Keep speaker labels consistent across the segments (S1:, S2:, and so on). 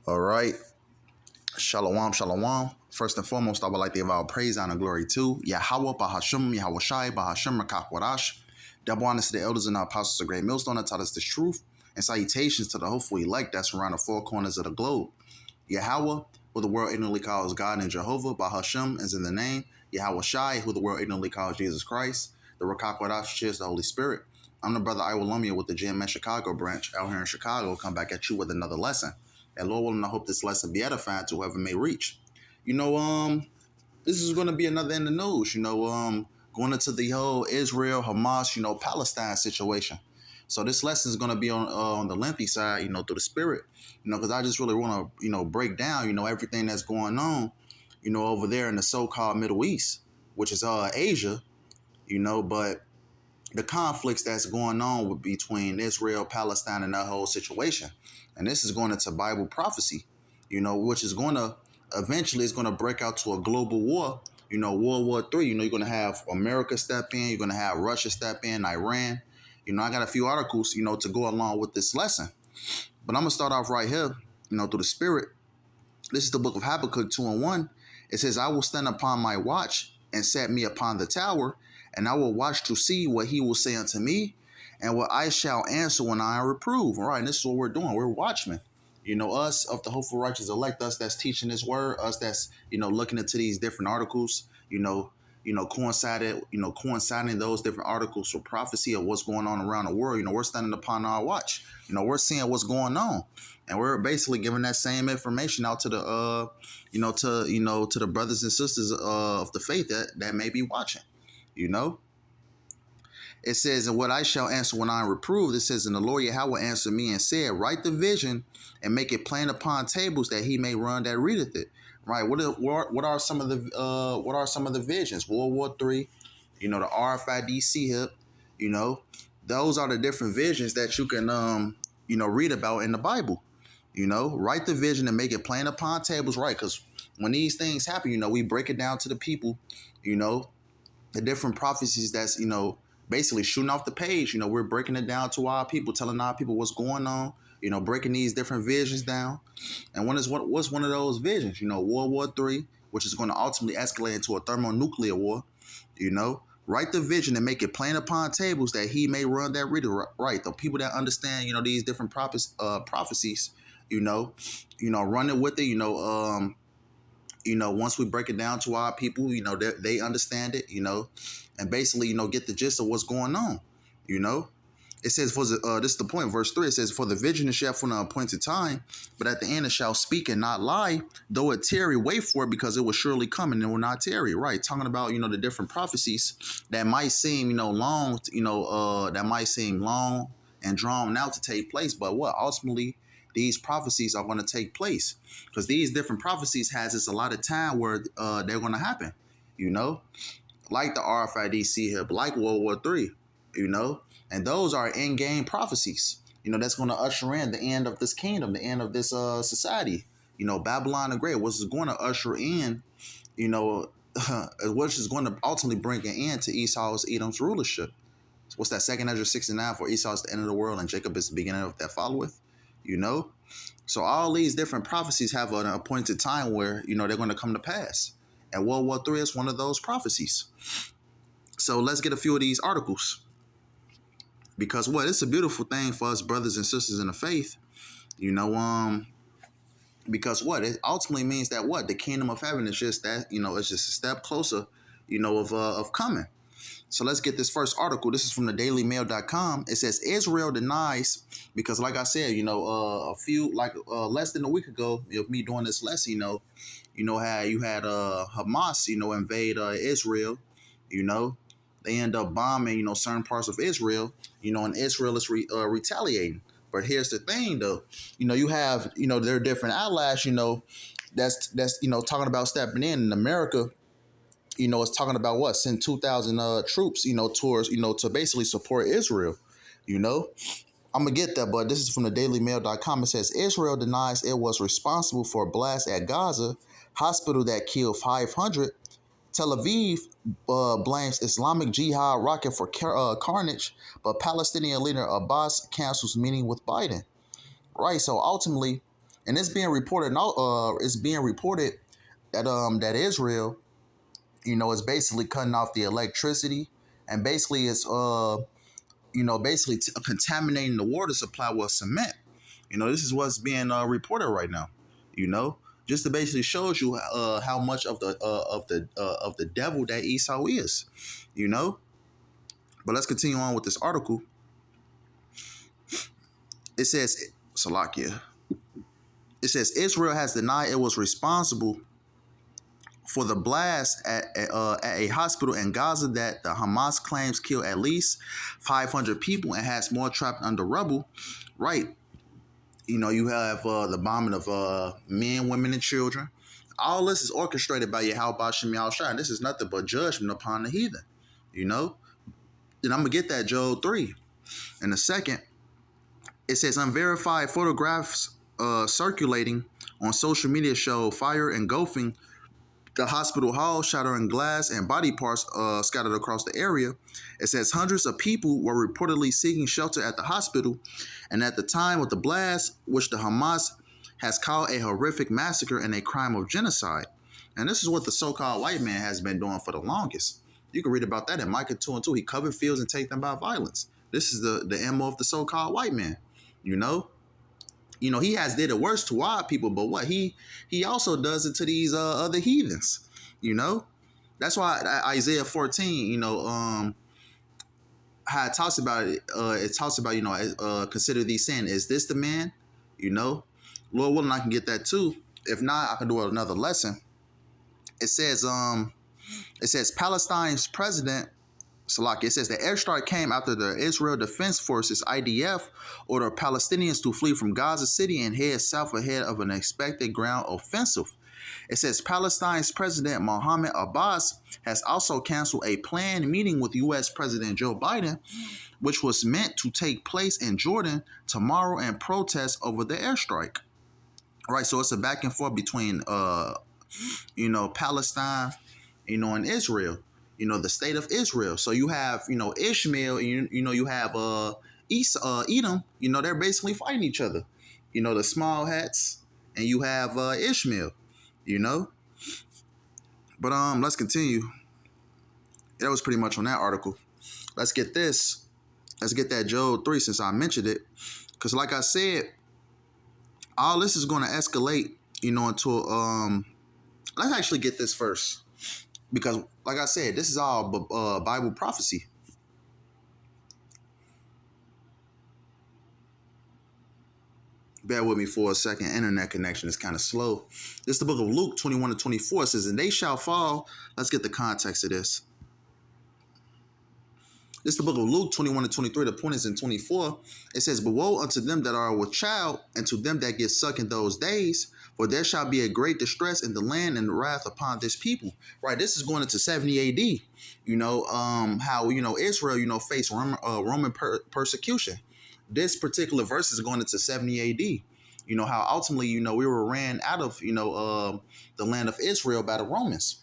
S1: All right. Shalom, shalom. First and foremost, I would like to give our praise, honor, and glory to Yahweh, Bahashim, Yahweh Shai, Bahashim, Rakakwadash. Double honors to the elders and the apostles of Great Millstone that taught us this truth, and salutations to the hopeful elect that's around the four corners of the globe. Yahweh, who the world ignorantly calls God and Jehovah, Bahashim is in the name. Yahweh Shai, who the world ignorantly calls Jesus Christ. The Rakakwadash cheers the Holy Spirit. I'm the brother Iwalumia with the GMS Chicago branch out here in Chicago. Come back at you with another lesson. And Lord willing, I hope this lesson be edifying to whoever may reach. This is going to be another in the news, going into the whole Israel, Hamas, Palestine situation. So this lesson is going to be on the lengthy side, through the spirit, because I just really want to, break down, everything that's going on, over there in the so-called Middle East, which is Asia, but the conflicts that's going on between Israel, Palestine, and that whole situation. And this is going into Bible prophecy, which is going to eventually is going to break out to a global war, World War III. You're going to have America step in. You're going to have Russia step in, Iran. I got a few articles, to go along with this lesson. But I'm going to start off right here, through the spirit. This is the book of Habakkuk 2:1. It says, I will stand upon my watch and set me upon the tower, and I will watch to see what he will say unto me, and what I shall answer when I am reproved. All right, and this is what we're doing. We're watchmen. Us of the hopeful righteous elect, us that's teaching this word, us that's, looking into these different articles, coinciding those different articles for prophecy of what's going on around the world. We're standing upon our watch. We're seeing what's going on. And we're basically giving that same information out to the to the brothers and sisters of the faith that may be watching. It says, and what I shall answer when I am reproved, it says, and the Lord Yahweh answered me and said, write the vision and make it plain upon tables that he may run that readeth it. Right. What are some of the visions? World War III, the RFID hip, those are the different visions that you can read about in the Bible. Write the vision and make it plain upon tables, right? Because when these things happen, we break it down to the people, the different prophecies that's, basically shooting off the page. We're breaking it down to our people, telling our people what's going on, breaking these different visions down. And what's one of those visions? World War III, which is going to ultimately escalate into a thermonuclear war. Write the vision and make it plain upon tables that he may run that reader right. The people that understand, these different prophecies, run it with it, once we break it down to our people, they understand it, and basically, get the gist of what's going on, It says, this is the point, verse 3, it says, for the vision is yet for an appointed time, but at the end it shall speak and not lie, though it tarry, wait for it, because it will surely come and it will not tarry, right? Talking about, the different prophecies that might seem, long, that might seem long and drawn out to take place, but ultimately, these prophecies are going to take place, because these different prophecies has us a lot of time where they're going to happen, like the RFID hip, like World War III, and those are in-game prophecies, that's going to usher in the end of this kingdom, the end of this society, Babylon the Great, which is going to usher in, which is going to ultimately bring an end to Esau's, Edom's rulership. What's that? 2 Ezra 69, for Esau is the end of the world and Jacob is the beginning of that followeth. So all these different prophecies have an appointed time where, they're going to come to pass. And World War III is one of those prophecies. So let's get a few of these articles. Because it's a beautiful thing for us brothers and sisters in the faith, because it ultimately means that the kingdom of heaven is just that, it's just a step closer, of coming. So let's get this first article. This is from the dailymail.com. It says Israel denies, because like I said, less than a week ago of me doing this lesson, how you had Hamas, invade Israel, they end up bombing, certain parts of Israel, and Israel is retaliating. But here's the thing, though, you have, their different allies, that's talking about stepping in America. It's talking about send 2,000 troops, towards, to basically support Israel, I'm going to get that, but this is from the dailymail.com. It says Israel denies it was responsible for a blast at Gaza hospital that killed 500. Tel Aviv blames Islamic Jihad rocket for carnage, but Palestinian leader Abbas cancels meeting with Biden. Right, so ultimately, And it's being reported that that Israel, is basically cutting off the electricity, and basically it's contaminating the water supply with cement. This is what's being reported right now. You know, just to basically shows you how much of the devil that Esau is. You know, but let's continue on with this article. It says, Salakia. It says Israel has denied it was responsible for the blast at a hospital in Gaza that the Hamas claims killed at least 500 people and has more trapped under rubble. Right. You have the bombing of men, women, and children. All this is orchestrated by Yahweh Shem Yahushua. This is nothing but judgment upon the heathen. Then I'm going to get that Job 3 in a second. It says unverified photographs circulating on social media show fire engulfing the hospital hall, shattering glass and body parts scattered across the area. It says hundreds of people were reportedly seeking shelter at the hospital, and at the time of the blast, which the Hamas has called a horrific massacre and a crime of genocide. And this is what the so-called white man has been doing for the longest. You can read about that in Micah 2:2. He covered fields and take them by violence. This is the MO of the so-called white man. He has did it worse to our people, but what he also does it to these other heathens. That's why Isaiah 14, how it talks about it. It talks about consider these sin. Is this the man? Lord willing, I can get that too. If not, I can do another lesson. It says Palestine's president. Salaki. It says the airstrike came after the Israel Defense Forces (IDF) ordered Palestinians to flee from Gaza City and head south ahead of an expected ground offensive. It says Palestine's President Mohammed Abbas has also canceled a planned meeting with U.S. President Joe Biden, which was meant to take place in Jordan tomorrow in protest over the airstrike. Right, so it's a back and forth between Palestine, and Israel. The state of Israel. So you have, Ishmael, and you have Edom. They're basically fighting each other. The small hats, and you have Ishmael. But let's continue. That was pretty much on that article. Let's get this. Let's get that Job 3 since I mentioned it, because like I said, all this is going to escalate. Into let's actually get this first. Because, like I said, this is all Bible prophecy. Bear with me for a second. Internet connection is kind of slow. This is the book of Luke 21-24. It says, and they shall fall. Let's get the context of this. This is the book of Luke 21-23. The point is in 24. It says, but woe unto them that are with child, and to them that get suck in those days, for there shall be a great distress in the land and wrath upon this people. Right, this is going into 70 AD. How Israel faced Roman persecution. This particular verse is going into 70 AD. How ultimately we were ran out of the land of Israel by the Romans.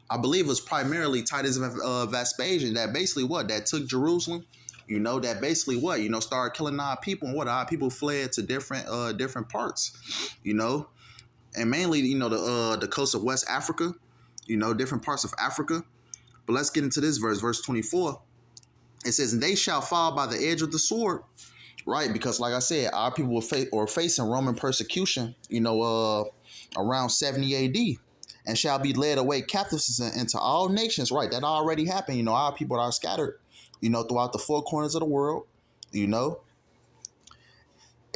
S1: I believe it was primarily Titus Vespasian that basically that took Jerusalem. That basically started killing our people, and our people fled to different parts, and mainly the coast of West Africa, different parts of Africa. But let's get into this verse 24. It says, and they shall fall by the edge of the sword, right? Because like I said, our people were facing Roman persecution, around 70 AD. And shall be led away captives into all nations. Right, that already happened. Our people are scattered, throughout the four corners of the world. It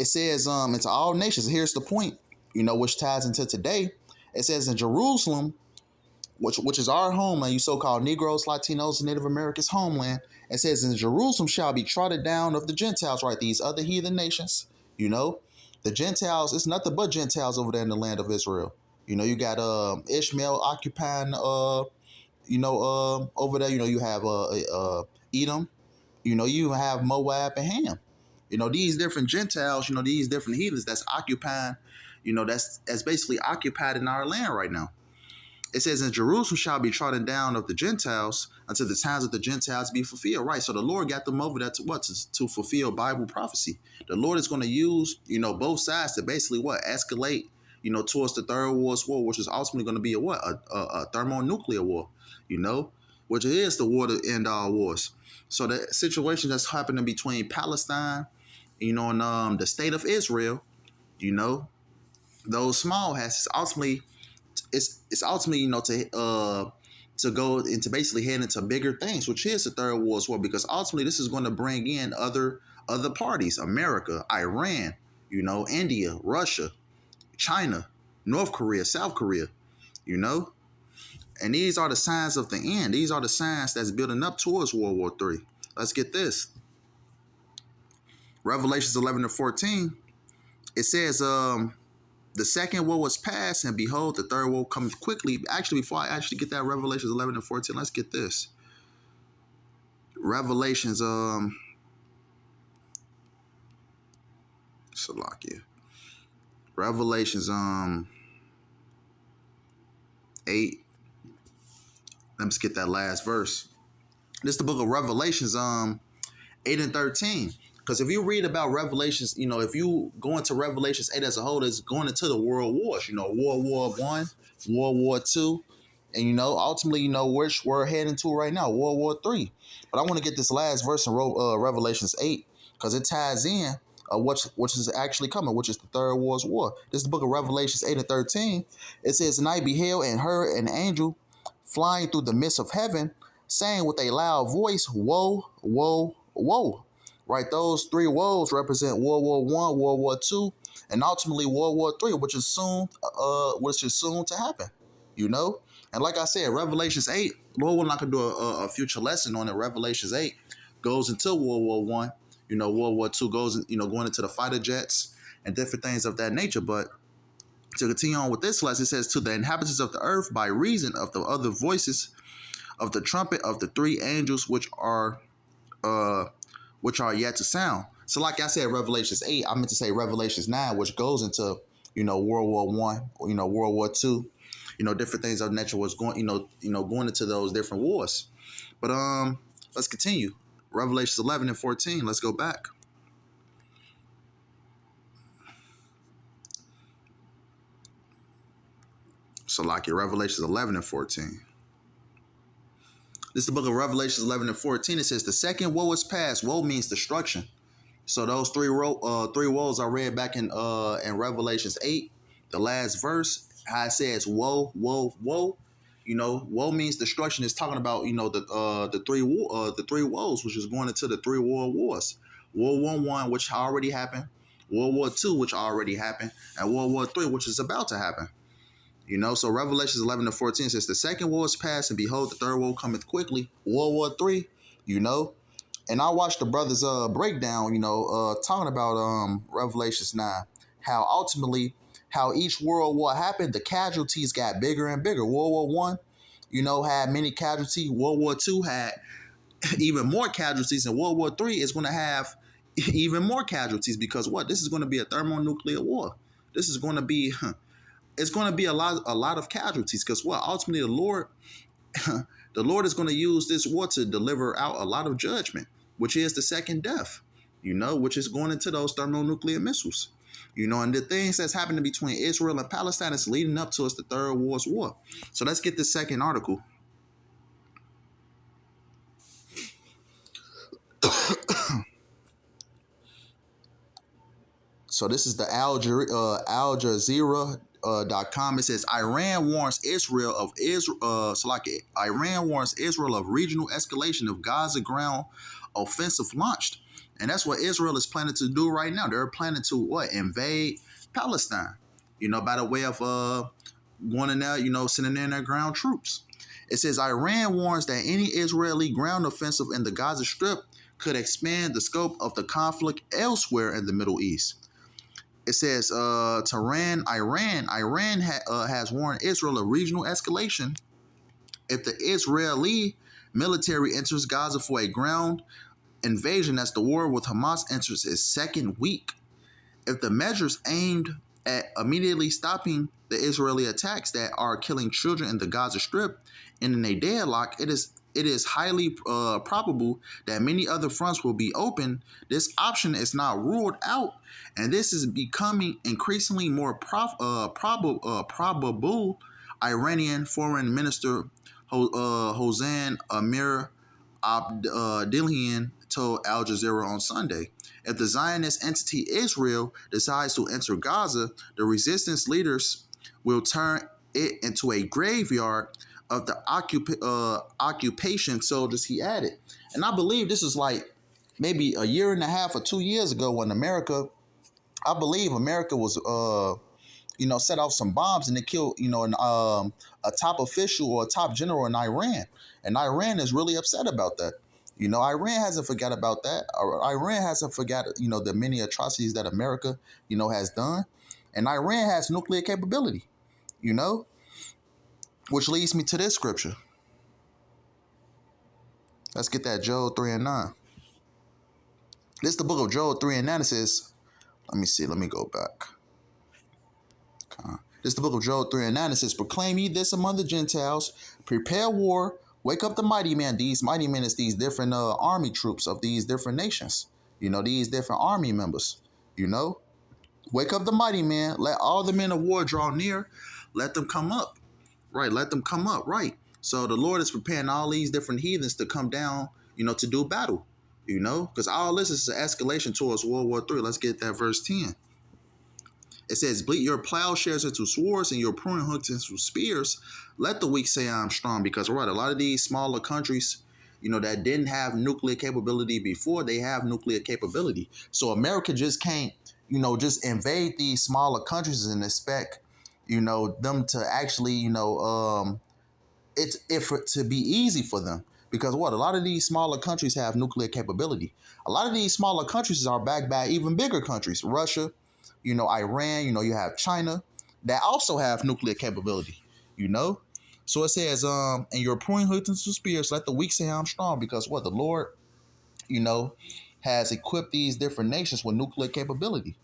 S1: says into all nations. Here's the point, which ties into today. It says in Jerusalem, which is our homeland, you so-called Negroes, Latinos, and Native Americans' homeland. It says in Jerusalem shall be trodden down of the Gentiles, right? These other heathen nations, the Gentiles. It's nothing but Gentiles over there in the land of Israel. You got Ishmael occupying, over there. You have Edom. You have Moab and Ham. These different Gentiles. These different heathens that's occupying. That's basically occupied in our land right now. It says, "And Jerusalem shall be trodden down of the Gentiles until the times of the Gentiles be fulfilled." Right. So the Lord got them over there to what? To fulfill Bible prophecy. The Lord is going to use, both sides to basically what? Escalate, towards the third world war, which is ultimately going to be a what? A thermonuclear war, which is the war to end all wars. So the situation that's happening between Palestine, and the state of Israel, those small hats, ultimately it's ultimately to go and to basically head into bigger things, which is the third world war, because ultimately this is going to bring in other parties: America, Iran, India, Russia, China, North Korea, South Korea, and these are the signs of the end. These are the signs that's building up towards World War III. Let's get this. Revelations 11-14. It says, the second woe was past, and behold, the third woe comes quickly. Actually, before I actually get that Revelations 11-14, let's get this. Revelations, Salakia. Revelations, 8. Let me get that last verse. This is the book of Revelations, 8-13. Because if you read about Revelations, if you go into Revelations 8 as a whole, it's going into the world wars, World War I, World War II, and, ultimately, which we're heading to right now, World War III. But I want to get this last verse in Revelations 8, because it ties in which is actually coming, which is the Third World War. This is the book of Revelations 8-13. It says, "And I beheld and heard an angel flying through the midst of heaven, saying with a loud voice, Woe, woe, woe." Right, those three woes represent World War I, World War II, and ultimately World War III, which is soon to happen. And like I said, Revelations 8, Lord, we're not gonna do a future lesson on it. Revelations 8 goes into World War I. World War II goes, going into the fighter jets and different things of that nature. But to continue on with this lesson, it says, "To the inhabitants of the earth, by reason of the other voices of the trumpet of the three angels which are yet to sound." So like I said, Revelations 8, I meant to say Revelations 9, which goes into, World War I, World War II, different things of nature was going, going into those different wars. But let's continue. Revelations 11-14, let's go back. So like your Revelations 11-14. This is the book of Revelations 11-14. It says, "The second woe is past." Woe means destruction. So those three woes I read back in Revelations 8, the last verse, how it says woe, woe, woe. Woe means destruction. It's talking about the three woes, which is going into the three world wars. World War I, which already happened. World War II, which already happened, and World War III, which is about to happen. So Revelations 11-14 says, "The second woe is past, and behold, the third woe cometh quickly." World War III, And I watched the brothers breakdown, talking about Revelations 9, how ultimately how each world war happened, the casualties got bigger and bigger. World War I, had many casualties. World War II had even more casualties, and World War III is going to have even more casualties, because what? This is going to be a thermonuclear war. This is going to be it's going to be a lot of casualties, because what? Ultimately, the Lord is going to use this war to deliver out a lot of judgment, which is the second death, which is going into those thermonuclear missiles, and the things that's happening between Israel and Palestine is leading up to us the Third World War. So let's get this second article. So this is the Al Jazeera.com. It says, Iran warns Israel of Iran warns Israel of regional escalation of Gaza ground offensive launched. And that's what Israel is planning to do right now. They're planning to what? Invade Palestine, by the way of going in there, sending in their ground troops. It says Iran warns that any Israeli ground offensive in the Gaza Strip could expand the scope of the conflict elsewhere in the Middle East. It says Iran has warned Israel of regional escalation if the Israeli military enters Gaza for a ground invasion as the war with Hamas enters its second week. If the measures aimed at immediately stopping the Israeli attacks that are killing children in the Gaza Strip and in a deadlock, it is highly probable that many other fronts will be open. This option is not ruled out, and this is becoming increasingly more probable. Iranian Foreign Minister Hossein Amir Abdelian told Al Jazeera on Sunday. If the Zionist entity Israel decides to enter Gaza, the resistance leaders will turn it into a graveyard of the occupation soldiers, he added. And I believe this is like maybe a year and a half or 2 years ago when I believe America was set off some bombs and they killed, a top official or a top general in Iran. And Iran is really upset about that. Iran hasn't forgot about that. Iran hasn't forgot, the many atrocities that America, has done. And Iran has nuclear capability, which leads me to this scripture. Let's get that Joel 3 and 9. This is the book of Joel 3 and 9. It says, let me go back. Okay. This is the book of Joel 3 and 9. It says, proclaim ye this among the Gentiles, prepare war, wake up the mighty men. These mighty men is these different army troops of these different nations. These different army members. Wake up the mighty men. Let all the men of war draw near. Let them come up. Right. Let them come up. Right. So the Lord is preparing all these different heathens to come down, to do battle, because all this is an escalation towards World War III. Let's get that verse 10. It says, bleat your plowshares into swords and your pruning hooks into spears. Let the weak say I'm strong. Because, a lot of these smaller countries, that didn't have nuclear capability before, they have nuclear capability. So America just can't, just invade these smaller countries and expect, them to actually, to be easy for them. Because a lot of these smaller countries have nuclear capability. A lot of these smaller countries are backed by even bigger countries. Russia, Iran, you have China that also have nuclear capability, So it says, and your pruning hooks into spears, let the weak say I'm strong, because the Lord, has equipped these different nations with nuclear capability,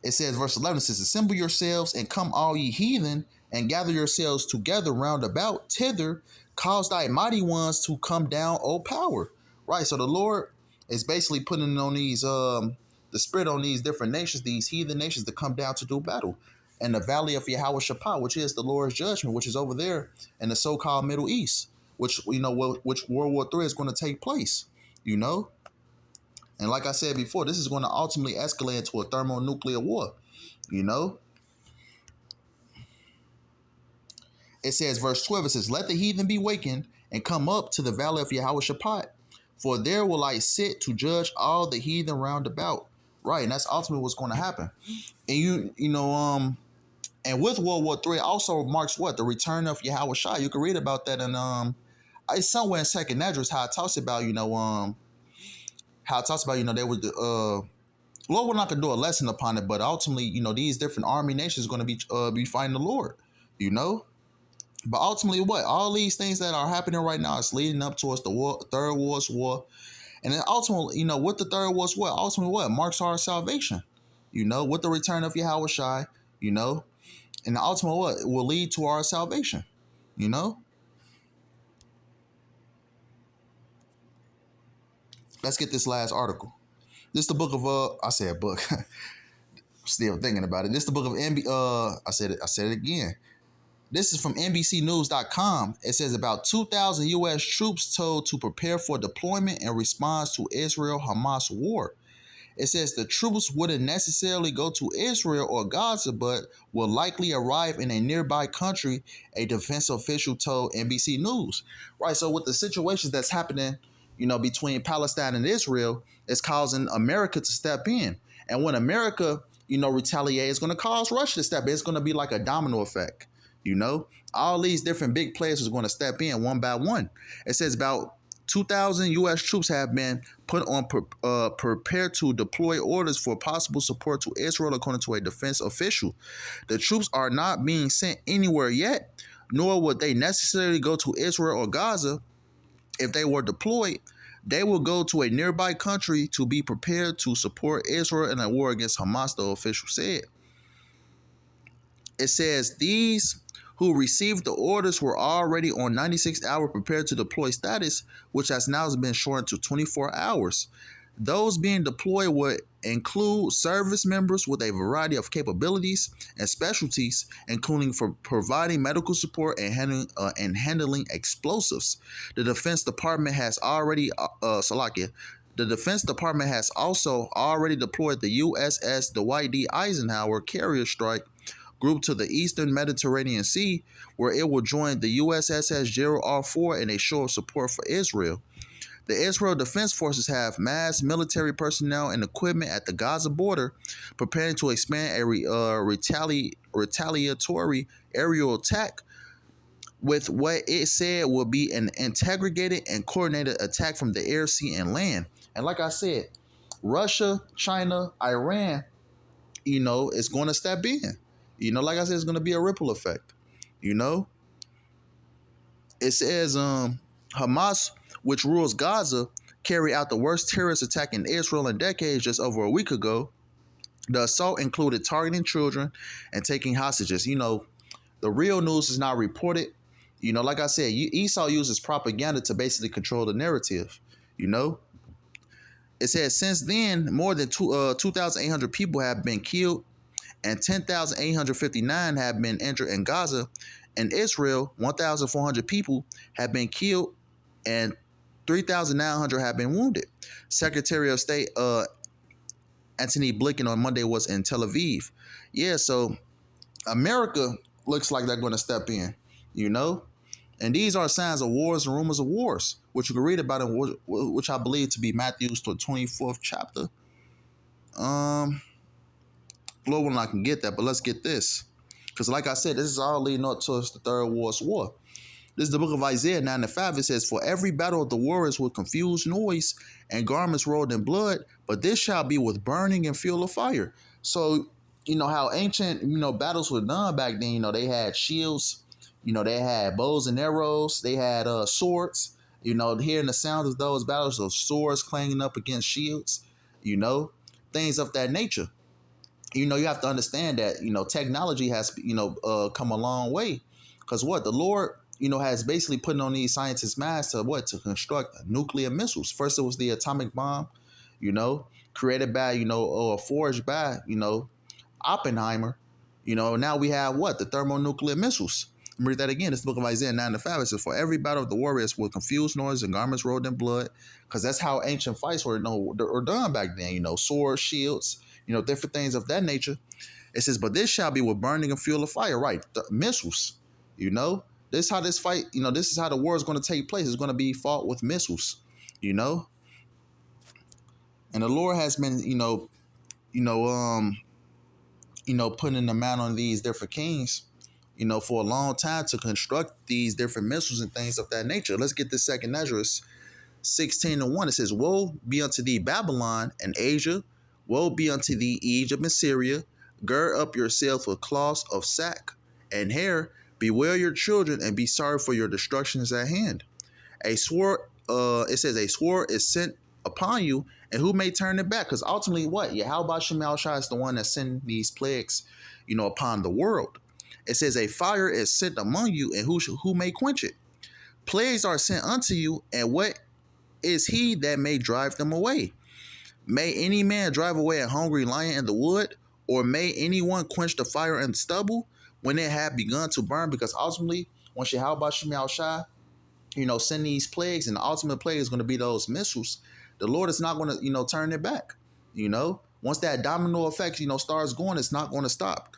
S1: It says, verse 11, it says, assemble yourselves and come all ye heathen and gather yourselves together round about thither, cause thy mighty ones to come down, O power. Right. So the Lord is basically putting on these, the spirit on these different nations, these heathen nations to come down to do battle. And the valley of Yahweh Shappah, which is the Lord's judgment, which is over there in the so-called Middle East, which, which World War III is going to take place, And like I said before, this is going to ultimately escalate into a thermonuclear war, It says, verse 12, it says, let the heathen be wakened and come up to the valley of Yahweh Shappah, for there will I sit to judge all the heathen round about. Right, and that's ultimately what's going to happen. And and with World War III also marks the return of Yahweh Shai. You can read about that in it's somewhere in Second Esdras how it talks about, there was the Lord, we're not gonna do a lesson upon it, but ultimately, these different army nations are gonna be fighting the Lord, But ultimately, all these things that are happening right now is leading up towards the Third World War. And then ultimately, with the Third World War, ultimately marks our salvation, with the return of Yahweh Shai, and ultimately will lead to our salvation, Let's get this last article. This is the book of I said book. Still thinking about it. This is the book of I said it again. This is from NBCnews.com. It says about 2,000 U.S. troops told to prepare for deployment in response to Israel-Hamas war. It says the troops wouldn't necessarily go to Israel or Gaza, but will likely arrive in a nearby country, a defense official told NBC News. Right, so with the situations that's happening, between Palestine and Israel, it's causing America to step in. And when America, retaliates, it's going to cause Russia to step in. It's going to be like a domino effect. All these different big players are going to step in one by one. It says about 2,000 U.S. troops have been put on prepared to deploy orders for possible support to Israel, according to a defense official. The troops are not being sent anywhere yet, nor would they necessarily go to Israel or Gaza if they were deployed. They will go to a nearby country to be prepared to support Israel in a war against Hamas, the official said. It says these who received the orders were already on 96-hour prepared to deploy status, which has now been shortened to 24 hours. Those being deployed would include service members with a variety of capabilities and specialties, including for providing medical support and handling explosives. The Defense Department has already, Salakia, the Defense Department has also already deployed the USS Dwight D. Eisenhower carrier strike group to the eastern Mediterranean Sea, where it will join the USS Gerald R. Ford in a show of support for Israel. The Israel Defense Forces have massed military personnel and equipment at the Gaza border, preparing to expand a retaliatory aerial attack with what it said will be an integrated and coordinated attack from the air, sea, and land. And like I said, Russia, China, Iran, is going to step in. Like I said, it's going to be a ripple effect. It says Hamas, which rules Gaza, carried out the worst terrorist attack in Israel in decades just over a week ago. The assault included targeting children and taking hostages. The real news is not reported. Like I said, Esau uses propaganda to basically control the narrative. It says since then, more than 2,800 people have been killed and 10,859 have been injured in Gaza. In Israel, 1,400 people have been killed and 3,900 have been wounded. Secretary of State Antony Blinken on Monday was in Tel Aviv. Yeah, so America looks like they're going to step in, And these are signs of wars and rumors of wars, which you can read about in which I believe to be Matthew's 24th chapter. Lord willing, I can get that, but let's get this. Because like I said, this is all leading up towards the Third World War. This is the book of Isaiah 9:5. It says, for every battle of the warriors with confused noise and garments rolled in blood, but this shall be with burning and fuel of fire. So, how ancient, battles were done back then, they had shields, they had bows and arrows, they had swords, hearing the sound of those battles of swords clanging up against shields, things of that nature. You have to understand that, technology has, come a long way. Because the Lord, has basically put on these scientists' masks to construct nuclear missiles. First, it was the atomic bomb, created by, forged by, Oppenheimer. Now we have the thermonuclear missiles. Read that again. It's the book of Isaiah 9:5. It says, for every battle of the warriors with confused noise and garments rolled in blood, because that's how ancient fights were done back then, swords, shields, different things of that nature. It says, but this shall be with burning and fuel of fire, right? The missiles, This is how this fight, this is how the war is going to take place. It's going to be fought with missiles, And the Lord has been, putting the man on these different kings, for a long time to construct these different missiles and things of that nature. Let's get this second Ezra 16:1. It says, woe be unto thee, Babylon and Asia. Woe be unto thee, Egypt and Syria. Gird up yourselves with cloths of sack and hair. Bewail your children and be sorry for your destruction is at hand. A sword, it says, a sword is sent upon you, and who may turn it back? Because ultimately, Yahweh Shemel Shai is the one that sent these plagues, upon the world. It says, a fire is sent among you, and who may quench it? Plagues are sent unto you, and what is he that may drive them away? May any man drive away a hungry lion in the wood, or may anyone quench the fire in the stubble when it had begun to burn? Because ultimately, once Yahweh Shemel Shai, send these plagues, and the ultimate plague is going to be those missiles, the Lord is not going to, turn it back. Once that domino effect, starts going, it's not going to stop.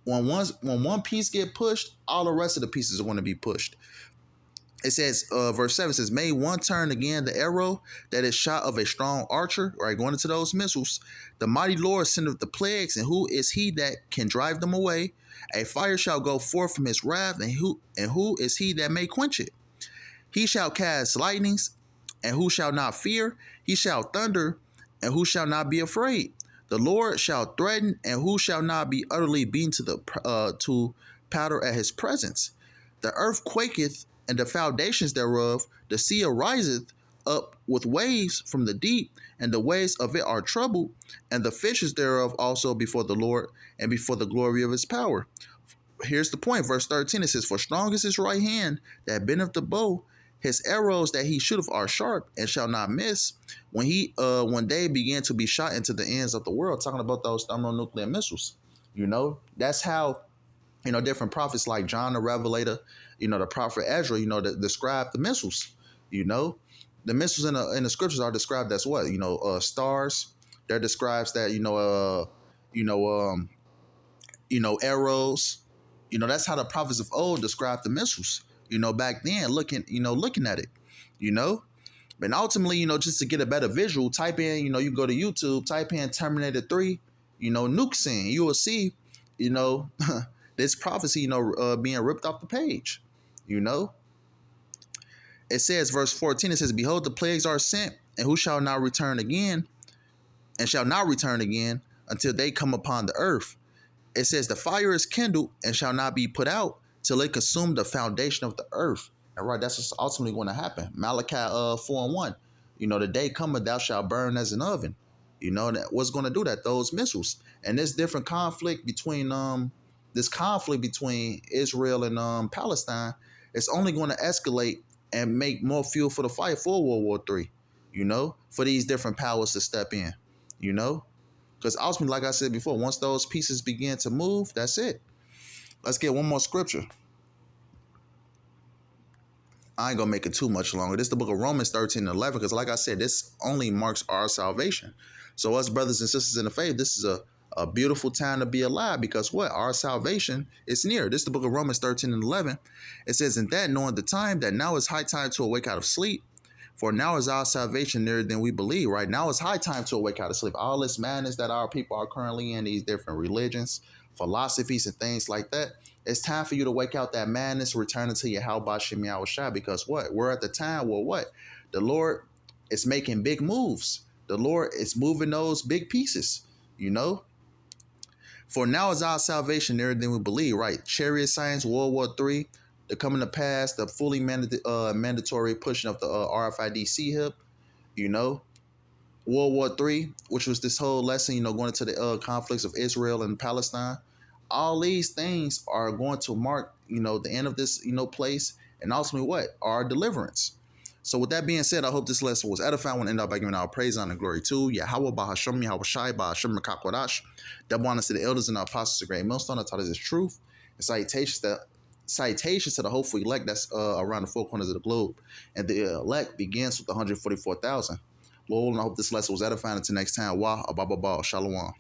S1: When one piece get pushed, all the rest of the pieces are going to be pushed. It says, verse 7 says, may one turn again the arrow that is shot of a strong archer, right, going into those missiles. The mighty Lord sendeth the plagues, and who is he that can drive them away? A fire shall go forth from his wrath, and who is he that may quench it? He shall cast lightnings, and who shall not fear? He shall thunder, and who shall not be afraid? The Lord shall threaten, and who shall not be utterly beaten to powder at his presence? The earth quaketh, and the foundations thereof, the sea ariseth up with waves from the deep, and the waves of it are troubled, and the fishes thereof also before the Lord, and before the glory of his power. Here's the point, verse 13, it says, for strong is his right hand that bendeth the bow, his arrows that he shooteth are sharp and shall not miss. When they began to be shot into the ends of the world, talking about those thermonuclear missiles, that's how different prophets like John the Revelator, the prophet Ezra, that describe the missiles. The missiles in the scriptures are described as what? Stars. There describes that arrows. That's how the prophets of old described the missiles. Back then, looking at it. But ultimately, just to get a better visual, type in, you go to YouTube, type in Terminator 3, nuke scene. You will see, this prophecy, being ripped off the page. It says, verse 14, it says, behold, the plagues are sent, and who shall not return again, until they come upon the earth. It says, the fire is kindled and shall not be put out till it consume the foundation of the earth. And right, that's what's ultimately going to happen. Malachi 4:1. The day cometh, thou shalt burn as an oven. That what's going to do that? Those missiles. And this conflict between Israel and Palestine is only going to escalate and make more fuel for the fight for World War III. For these different powers to step in. Because ultimately, like I said before, once those pieces begin to move, that's it. Let's get one more scripture. I ain't going to make it too much longer. This is the book of Romans 13:11, because like I said, this only marks our salvation. So us brothers and sisters in the faith, this is a beautiful time to be alive, because what? Our salvation is near. This is the book of Romans 13:11. It says, in that knowing the time, that now is high time to awake out of sleep, for now is our salvation nearer than we believe. Right now it's high time to awake out of sleep. All this madness that our people are currently in, these different religions, philosophies, and things like that. It's time for you to wake out that madness, return to your Yahweh Shem Yahushua, because what? We're at the time where what? The Lord is making big moves. The Lord is moving those big pieces, For now is our salvation nearer than we believe, right? Chariot science, World War III, the coming to pass, the fully mandatory pushing of the RFID hip, World War III, which was this whole lesson, going into the conflicts of Israel and Palestine. All these things are going to mark, the end of this, place, and ultimately what? Our deliverance. So with that being said, I hope this lesson was edifying. I want to end up by giving our praise, honor, and glory to Yahweh, Bahasham, Yahweh Shai, Bahasham, Makakwadash. Double honors to the elders and the apostles of great millstone that taught us this truth. And citations to the hopeful elect that's around the four corners of the globe. And the elect begins with 144,000. Lord, and I hope this lesson was edifying. Until next time, Wah, Ababa, Shalom.